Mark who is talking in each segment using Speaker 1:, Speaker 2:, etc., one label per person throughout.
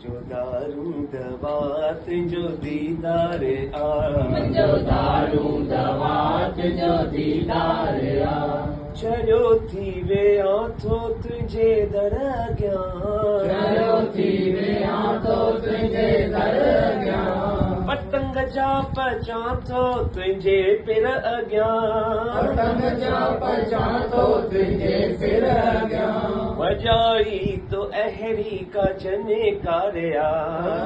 Speaker 1: जो दारू दवा तुंहिंजो दीदार आ,
Speaker 2: मुंहिंजो दारू दवा तुंहिंजो दीदार आ।
Speaker 1: चरियो थी विया थो तुंहिंजे दर अॻियां,
Speaker 2: चरियो थी विया थो तुंहिंजे दर अॻियां।
Speaker 1: पतंग जा पचां थो तुंहिंजे पिर अॻियां,
Speaker 2: पतंग जा पचां थो तुंहिंजे सिर अॻियां।
Speaker 1: वॼाई तो अहिड़ी का जनकारिया,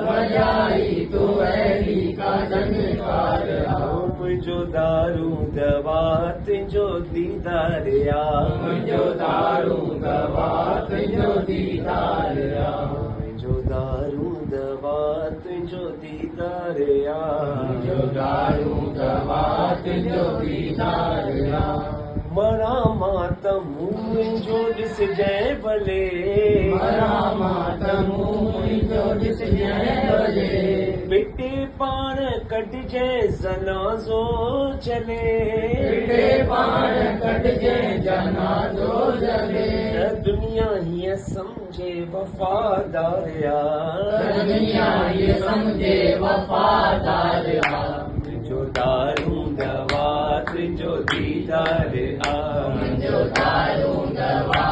Speaker 2: वॼाई तूं अहिड़ी का जनकार आ।
Speaker 1: मुंहिंजो दारू दवा तुंहिंजो दीदार आ,
Speaker 2: मुंहिंजो दारू दवा तुंहिंजो दीदार आ।
Speaker 1: मुंहिंजो दारू दवा तुंहिंजो दीदार आ,
Speaker 2: मुंहिंजो दारू दवा तुंहिंजो दीदार आ।
Speaker 1: मरा मां त मुंहिंजो ॾिसजांइ भले,
Speaker 2: मरा मां त मुंहिंजो ॾिसजांइ भले।
Speaker 1: बेटे पाण कढजांइ जनाज़ो चले,
Speaker 2: बेटे पाण कढजांइ जनाज़ो जले।
Speaker 1: त दुनिया हीअं सम्झे वफ़ादार आ,
Speaker 2: दुनिया ये समझे वफादार आ।
Speaker 1: तुंहिंजो दारू दवा तुंहिंजो दीदार आ,
Speaker 2: मुंहिंजो दारू दवा